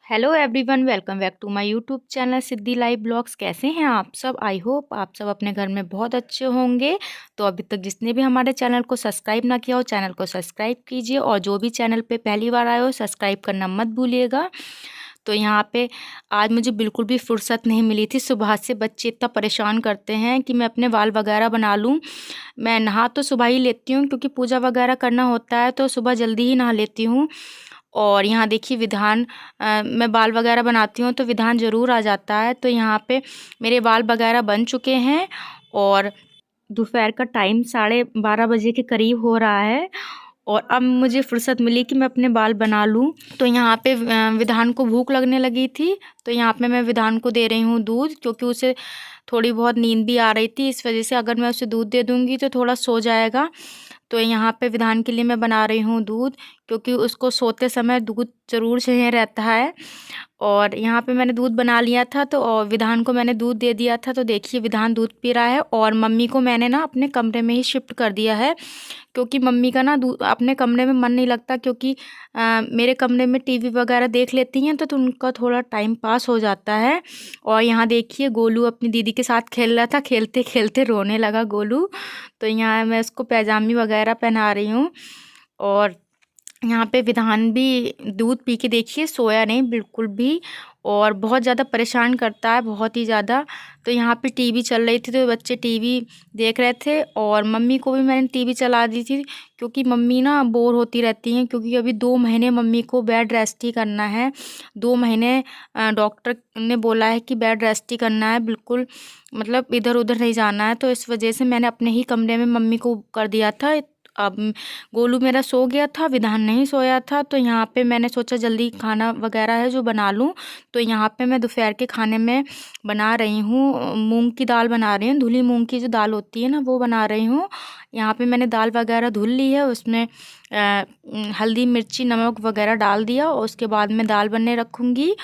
Hello everyone, welcome back to my YouTube channel Siddhi live blogs. कैसे हैं आप सब? आई होप आप सब अपने घर में बहुत अच्छे होंगे। तो अभी तक जिसने भी हमारे चैनल को सब्सक्राइब ना किया हो, चैनल को सब्सक्राइब कीजिए, और जो भी चैनल पे पहली बार आए हो सब्सक्राइब करना मत भूलिएगा। तो यहाँ पे आज मुझे बिल्कुल भी फुर्सत नहीं मिली थी। सुबह से बच्चे इतना परेशान करते हैं कि मैं अपने बाल वगैरह बना लूँ। मैं नहा तो सुबह ही लेती हूँ क्योंकि पूजा वगैरह करना होता है, तो सुबह जल्दी ही नहा लेती हूँ। और यहाँ देखिए विधान, मैं बाल वगैरह बनाती हूँ तो विधान ज़रूर आ जाता है। तो यहाँ पे मेरे बाल वगैरह बन चुके हैं और दोपहर का टाइम 12:30 बजे के करीब हो रहा है, और अब मुझे फुर्सत मिली कि मैं अपने बाल बना लूँ। तो यहाँ पे विधान को भूख लगने लगी थी, तो यहाँ पे मैं विधान को दे रही हूँ दूध, क्योंकि उसे थोड़ी बहुत नींद भी आ रही थी। इस वजह से अगर मैं उसे दूध दे दूँगी तो थोड़ा सो जाएगा। तो यहाँ पे विधान के लिए मैं बना रही हूँ दूध, क्योंकि उसको सोते समय दूध ज़रूर चाहिए रहता है। और यहाँ पे मैंने दूध बना लिया था, तो और विधान को मैंने दूध दे दिया था। तो देखिए विधान दूध पी रहा है, और मम्मी को मैंने ना अपने कमरे में ही शिफ्ट कर दिया है, क्योंकि मम्मी का ना अपने कमरे में मन नहीं लगता, क्योंकि मेरे कमरे में टीवी वगैरह देख लेती हैं तो उनका थोड़ा टाइम पास हो जाता है। और यहाँ देखिए गोलू अपनी दीदी के साथ खेल रहा था, खेलते खेलते रोने लगा गोलू। तो यहाँ मैं उसको पैजामी वगैरह पहना रही हूँ। और यहाँ पे विधान भी दूध पी के देखिए सोया नहीं बिल्कुल भी, और बहुत ज़्यादा परेशान करता है, बहुत ही ज़्यादा। तो यहाँ पे टीवी चल रही थी तो बच्चे टीवी देख रहे थे, और मम्मी को भी मैंने टीवी चला दी थी, क्योंकि मम्मी ना बोर होती रहती हैं। क्योंकि अभी 2 महीने मम्मी को बेड रेस्ट ही करना है। 2 महीने डॉक्टर ने बोला है कि बेड रेस्ट ही करना है, बिल्कुल मतलब इधर उधर नहीं जाना है। तो इस वजह से मैंने अपने ही कमरे में मम्मी को कर दिया था। अब गोलू मेरा सो गया था, विधान नहीं सोया था। तो यहाँ पे मैंने सोचा जल्दी खाना वगैरह है जो बना लूँ। तो यहाँ पे मैं दोपहर के खाने में बना रही हूँ, मूंग की दाल बना रही हूँ, धुली मूंग की जो दाल होती है ना वो बना रही हूँ। यहाँ पे मैंने दाल वगैरह धुल ली है, उसमें हल्दी मिर्ची नमक वगैरह डाल दिया, और उसके बाद मैं दाल बनने रखूँगी।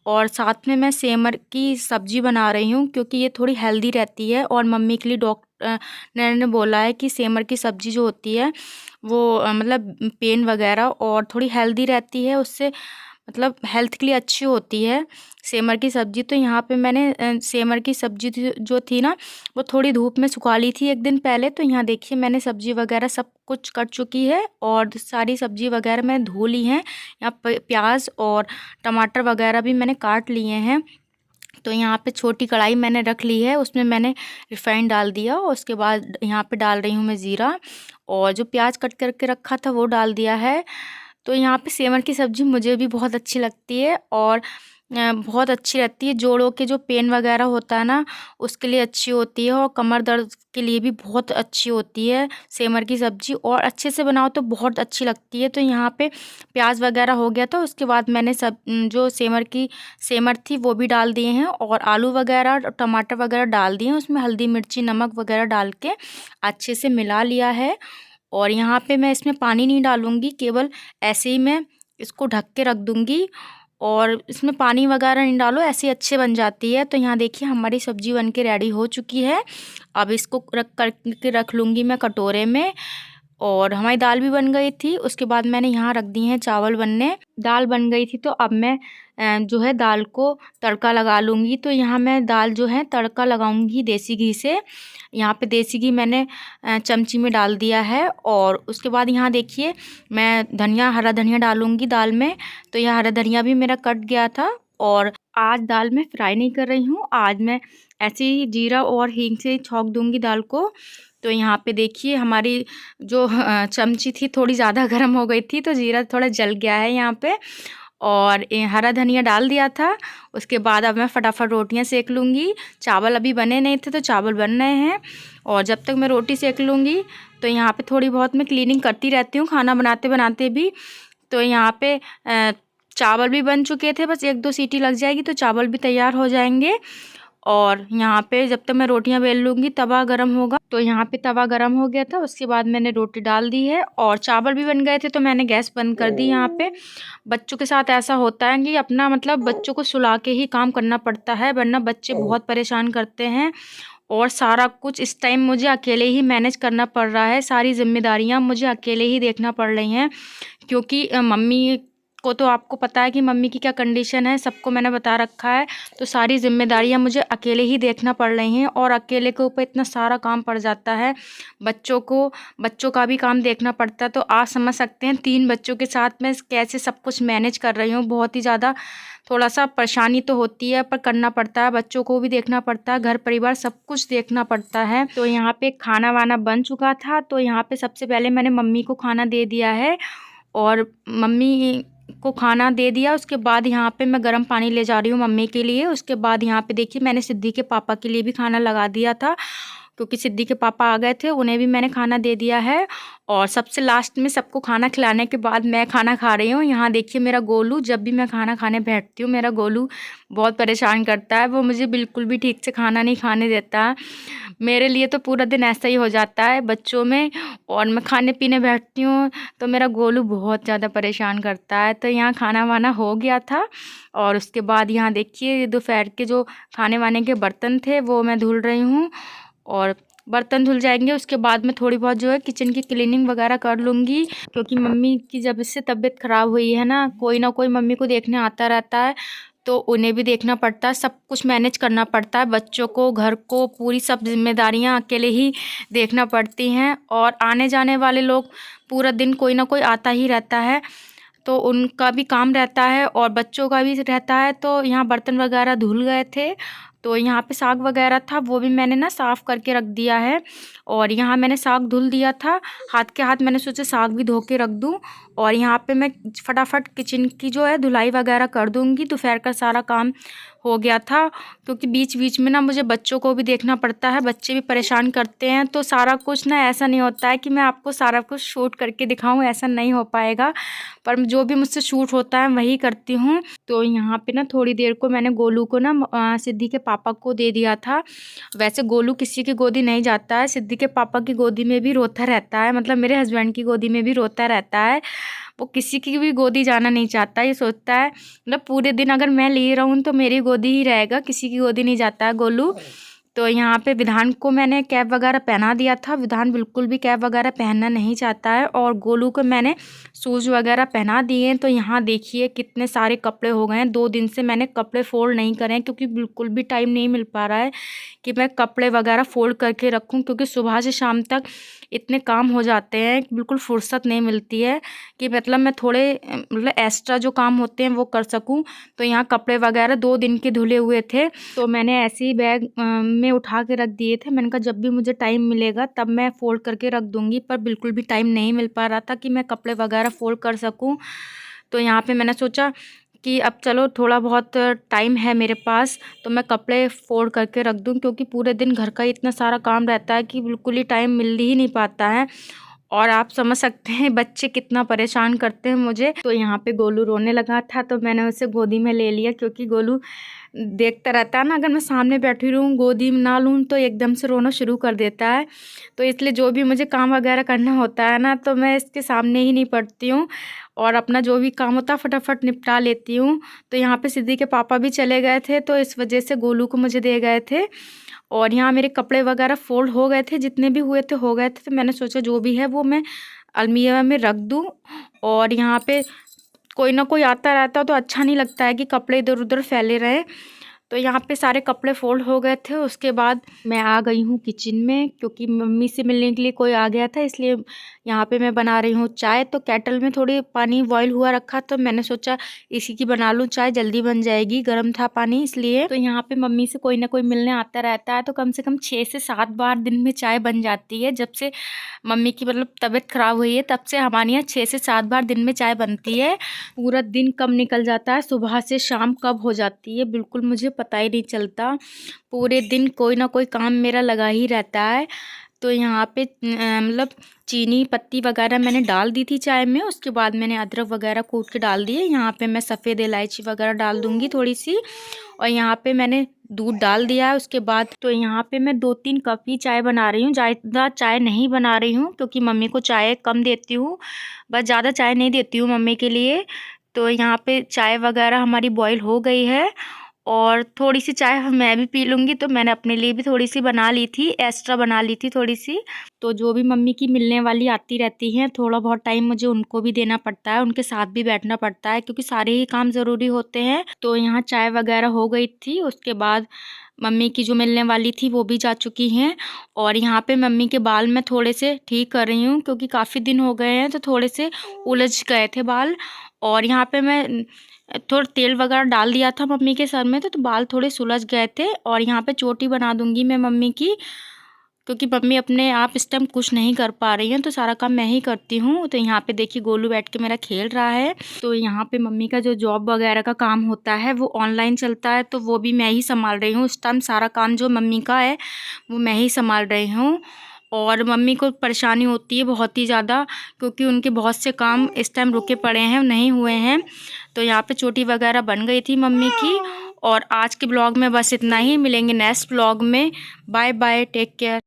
और साथ में मैं सेमर की सब्ज़ी बना रही हूँ, क्योंकि ये थोड़ी हेल्दी रहती है, और मम्मी के लिए डॉक्टर ने बोला है कि सेमर की सब्ज़ी जो होती है वो मतलब पेन वगैरह और थोड़ी हेल्दी रहती है, उससे मतलब हेल्थ के लिए अच्छी होती है सेमर की सब्ज़ी। तो यहाँ पे मैंने सेमर की सब्ज़ी जो थी ना वो थोड़ी धूप में सुखा ली थी एक दिन पहले। तो यहाँ देखिए मैंने सब्ज़ी वगैरह सब कुछ कट चुकी है, और सारी सब्ज़ी वगैरह मैंने धो ली हैं। यहाँ प्याज और टमाटर वगैरह भी मैंने काट लिए हैं। तो यहाँ पे छोटी कढ़ाई मैंने रख ली है, उसमें मैंने रिफ़ाइंड डाल दिया, और उसके बाद यहाँ पे डाल रही हूँ मैं ज़ीरा, और जो प्याज कट करके रखा था वो डाल दिया है। तो यहाँ पे सेमर की सब्ज़ी मुझे भी बहुत अच्छी लगती है, और बहुत अच्छी रहती है। जोड़ों के जो पेन वगैरह होता है ना उसके लिए अच्छी होती है, और कमर दर्द के लिए भी बहुत अच्छी होती है सेमर की सब्ज़ी, और अच्छे से बनाओ तो बहुत अच्छी लगती है। तो यहाँ पे प्याज वगैरह हो गया, तो उसके बाद मैंने जो सेमर थी वो भी डाल दिए हैं, और आलू वगैरह टमाटर वगैरह डाल दिए हैं, उसमें हल्दी मिर्ची नमक वगैरह डाल के अच्छे से मिला लिया है। और यहाँ पे मैं इसमें पानी नहीं डालूँगी, केवल ऐसे ही मैं इसको ढक के रख दूँगी, और इसमें पानी वगैरह नहीं डालो, ऐसे ही अच्छे बन जाती है। तो यहाँ देखिए हमारी सब्ज़ी बन के रेडी हो चुकी है। अब इसको रख लूँगी मैं कटोरे में। और हमारी दाल भी बन गई थी, उसके बाद मैंने यहाँ रख दिए हैं चावल बनने। दाल बन गई थी, तो अब मैं जो है दाल को तड़का लगा लूँगी। तो यहाँ मैं दाल जो है तड़का लगाऊँगी देसी घी से। यहाँ पे देसी घी मैंने चमची में डाल दिया है, और उसके बाद यहाँ देखिए मैं हरा धनिया डालूँगी दाल में। तो यह हरा धनिया भी मेरा कट गया था, और आज दाल में फ्राई नहीं कर रही हूँ, आज मैं ऐसे ही जीरा और हींग से छौंक दूँगी दाल को। तो यहाँ पे देखिए हमारी जो चमची थी थोड़ी ज़्यादा गर्म हो गई थी, तो जीरा थोड़ा जल गया है यहाँ पे, और हरा धनिया डाल दिया था। उसके बाद अब मैं फटाफट रोटियां सेक लूँगी। चावल अभी बने नहीं थे तो चावल बन रहे हैं, और जब तक मैं रोटी सेक लूँगी तो यहाँ पे थोड़ी बहुत मैं क्लीनिंग करती रहती हूँ खाना बनाते बनाते भी। तो यहाँ पे चावल भी बन चुके थे, बस 1-2 सीटी लग जाएगी तो चावल भी तैयार हो जाएंगे। और यहाँ पे जब तक मैं रोटियां बेल लूँगी तवा गरम होगा। तो यहाँ पे तवा गरम हो गया था, उसके बाद मैंने रोटी डाल दी है और चावल भी बन गए थे तो मैंने गैस बंद कर दी। यहाँ पे बच्चों के साथ ऐसा होता है कि अपना मतलब बच्चों को सुला के ही काम करना पड़ता है, वरना बच्चे बहुत परेशान करते हैं। और सारा कुछ इस टाइम मुझे अकेले ही मैनेज करना पड़ रहा है, सारी जिम्मेदारियाँ मुझे अकेले ही देखना पड़ रही हैं, क्योंकि मम्मी को तो आपको पता है कि मम्मी की क्या कंडीशन है, सबको मैंने बता रखा है। तो सारी जिम्मेदारियां मुझे अकेले ही देखना पड़ रही हैं और अकेले के ऊपर इतना सारा काम पड़ जाता है। बच्चों का भी काम देखना पड़ता है। तो आप समझ सकते हैं 3 बच्चों के साथ मैं कैसे सब कुछ मैनेज कर रही हूँ। बहुत ही ज़्यादा थोड़ा सा परेशानी तो होती है, पर करना पड़ता है, बच्चों को भी देखना पड़ता है, घर परिवार सब कुछ देखना पड़ता है। तो यहाँ पे खाना वाना बन चुका था, तो यहाँ पे सबसे पहले मैंने मम्मी को खाना दे दिया है और मम्मी को खाना दे दिया। उसके बाद यहाँ पे मैं गर्म पानी ले जा रही हूँ मम्मी के लिए। उसके बाद यहाँ पे देखिए मैंने सिद्धि के पापा के लिए भी खाना लगा दिया था, क्योंकि सिद्धि के पापा आ गए थे, उन्हें भी मैंने खाना दे दिया है। और सबसे लास्ट में सबको खाना खिलाने के बाद मैं खाना खा रही हूँ। यहाँ देखिए मेरा गोलू, जब भी मैं खाना खाने बैठती हूँ मेरा गोलू बहुत परेशान करता है, वो मुझे बिल्कुल भी ठीक से खाना नहीं खाने देता। मेरे लिए तो पूरा दिन ऐसा ही हो जाता है बच्चों में, और मैं खाने पीने बैठती हूँ तो मेरा गोलू बहुत ज़्यादा परेशान करता है। तो यहाँ खाना वाना हो गया था और उसके बाद यहाँ देखिए दोपहर के जो खाने वाने के बर्तन थे वो मैं धुल रही हूँ। और बर्तन धुल जाएंगे उसके बाद मैं थोड़ी बहुत जो है किचन की क्लीनिंग वगैरह कर लूँगी, क्योंकि मम्मी की जब से तबीयत ख़राब हुई है ना कोई मम्मी को देखने आता रहता है, तो उन्हें भी देखना पड़ता है, सब कुछ मैनेज करना पड़ता है, बच्चों को, घर को, पूरी सब जिम्मेदारियां अकेले ही देखना पड़ती हैं। और आने जाने वाले लोग पूरा दिन कोई ना कोई आता ही रहता है, तो उनका भी काम रहता है और बच्चों का भी रहता है। तो यहाँ बर्तन वगैरह धुल गए थे, तो यहाँ पे साग वगैरह था वो भी मैंने ना साफ़ करके रख दिया है। और यहाँ मैंने साग धुल दिया था हाथ के हाथ, मैंने सोचा साग भी धो के रख दूँ। और यहाँ पे मैं फटाफट किचन की जो है धुलाई वगैरह कर दूँगी। दोपहर का सारा काम हो गया था, क्योंकि बीच बीच में ना मुझे बच्चों को भी देखना पड़ता है, बच्चे भी परेशान करते हैं। तो सारा कुछ ना ऐसा नहीं होता है कि मैं आपको सारा कुछ शूट करके दिखाऊं, ऐसा नहीं हो पाएगा, पर जो भी मुझसे शूट होता है वही करती हूँ। तो यहाँ पे ना थोड़ी देर को मैंने गोलू को ना सिद्धि के पापा को दे दिया था। वैसे गोलू किसी की गोदी नहीं जाता है, सिद्धि के पापा की गोदी में भी रोता रहता है, मतलब मेरे हस्बैंड की गोदी में भी रोता रहता है। वो किसी की भी गोदी जाना नहीं चाहता, ये सोचता है मतलब पूरे दिन अगर मैं ले रहा हूँ तो मेरी गोदी ही रहेगा, किसी की गोदी नहीं जाता है गोलू। तो यहाँ पे विधान को मैंने कैप वगैरह पहना दिया था, विधान बिल्कुल भी कैप वगैरह पहनना नहीं चाहता है, और गोलू को मैंने शूज़ वगैरह पहना दिए हैं। तो यहाँ देखिए कितने सारे कपड़े हो गए हैं, 2 दिन से मैंने कपड़े फोल्ड नहीं करे हैं, क्योंकि बिल्कुल भी टाइम नहीं मिल पा रहा है कि मैं कपड़े वगैरह फोल्ड करके रखूँ, क्योंकि सुबह से शाम तक इतने काम हो जाते हैं, बिल्कुल फुर्सत नहीं मिलती है कि मतलब मैं थोड़े मतलब एक्स्ट्रा जो काम होते हैं वो कर सकूं। तो यहाँ कपड़े वगैरह 2 दिन के धुले हुए थे, तो मैंने ऐसे ही बैग में उठा के रख दिए थे। मैंने कहा जब भी मुझे टाइम मिलेगा तब मैं फ़ोल्ड करके रख दूँगी, पर बिल्कुल भी टाइम नहीं मिल पा रहा था कि मैं कपड़े वगैरह फ़ोल्ड कर सकूँ। तो यहाँ पे मैंने सोचा कि अब चलो थोड़ा बहुत टाइम है मेरे पास, तो मैं कपड़े फ़ोल्ड करके रख दूँ, क्योंकि पूरे दिन घर का इतना सारा काम रहता है कि बिल्कुल ही टाइम मिल ही नहीं पाता है। और आप समझ सकते हैं बच्चे कितना परेशान करते हैं मुझे। तो यहाँ पे गोलू रोने लगा था, तो मैंने उसे गोदी में ले लिया, क्योंकि गोलू देखता रहता है ना, अगर मैं सामने बैठी रहूँ गोदी में ना लूँ तो एकदम से रोना शुरू कर देता है। तो इसलिए जो भी मुझे काम वगैरह करना होता है ना, तो मैं इसके सामने ही नहीं पड़ती हूँ और अपना जो भी काम होता है फटाफट निपटा लेती हूँ। तो यहाँ पे सिद्धि के पापा भी चले गए थे, तो इस वजह से गोलू को मुझे दे गए थे। और यहाँ मेरे कपड़े वगैरह फ़ोल्ड हो गए थे, जितने भी हुए थे हो गए थे। तो मैंने सोचा जो भी है वो मैं अलमीरा में रख दूँ। और यहाँ पे कोई ना कोई आता रहता तो अच्छा नहीं लगता है कि कपड़े इधर उधर फैले रहें। तो यहाँ पे सारे कपड़े फ़ोल्ड हो गए थे। उसके बाद मैं आ गई हूँ किचन में, क्योंकि मम्मी से मिलने के लिए कोई आ गया था, इसलिए यहाँ पे मैं बना रही हूँ चाय। तो केटल में थोड़ी पानी बॉईल हुआ रखा, तो मैंने सोचा इसी की बना लूँ चाय, जल्दी बन जाएगी, गर्म था पानी इसलिए। तो यहाँ पे मम्मी से कोई ना कोई मिलने आता रहता है, तो कम से कम 6 से 7 बार दिन में चाय बन जाती है। जब से मम्मी की मतलब तबीयत ख़राब हुई है तब से हमारे यहाँ 6 से 7 बार दिन में चाय बनती है। पूरा दिन कब निकल जाता है, सुबह से शाम कब हो जाती है बिल्कुल मुझे पता ही नहीं चलता। पूरे दिन कोई ना कोई काम मेरा लगा ही रहता है। तो यहाँ पे मतलब चीनी पत्ती वगैरह मैंने डाल दी थी चाय में। उसके बाद मैंने अदरक वगैरह कूट के डाल दिए। यहाँ पे मैं सफ़ेद इलायची वगैरह डाल दूँगी थोड़ी सी, और यहाँ पे मैंने दूध डाल दिया है। उसके बाद तो यहाँ पे मैं 2-3 कप ही चाय बना रही हूँ, ज़्यादा चाय नहीं बना रही हूँ क्योंकि मम्मी को चाय कम देती हूँ, बस ज़्यादा चाय नहीं देती हूँ मम्मी के लिए। तो यहाँ पे चाय वगैरह हमारी बॉईल हो गई है और थोड़ी सी चाय मैं भी पी लूँगी, तो मैंने अपने लिए भी थोड़ी सी बना ली थी, एक्स्ट्रा बना ली थी थोड़ी सी। तो जो भी मम्मी की मिलने वाली आती रहती हैं, थोड़ा बहुत टाइम मुझे उनको भी देना पड़ता है, उनके साथ भी बैठना पड़ता है क्योंकि सारे ही काम ज़रूरी होते हैं। तो यहाँ चाय वगैरह हो गई थी। उसके बाद मम्मी की जो मिलने वाली थी वो भी जा चुकी हैं, और यहाँ पे मम्मी के बाल मैं थोड़े से ठीक कर रही हूँ क्योंकि काफ़ी दिन हो गए हैं तो थोड़े से उलझ गए थे बाल। और यहाँ पे मैं थोड़ा तेल वगैरह डाल दिया था मम्मी के सर में, तो बाल थोड़े सुलझ गए थे। और यहाँ पे चोटी बना दूँगी मैं मम्मी की, क्योंकि मम्मी अपने आप इस टाइम कुछ नहीं कर पा रही हैं, तो सारा काम मैं ही करती हूँ। तो यहाँ पे देखिए गोलू बैठ के मेरा खेल रहा है। तो यहाँ पे मम्मी का जो जॉब वगैरह का काम होता है वो ऑनलाइन चलता है, तो वो भी मैं ही संभाल रही हूँ इस टाइम। सारा काम जो मम्मी का है वो मैं ही संभाल रही हूँ। और मम्मी को परेशानी होती है बहुत ही ज़्यादा क्योंकि उनके बहुत से काम इस टाइम रुके पड़े हैं, नहीं हुए हैं। तो यहाँ पे चोटी वगैरह बन गई थी मम्मी की। और आज के ब्लॉग में बस इतना ही, मिलेंगे नेक्स्ट ब्लॉग में। Bye bye, take care.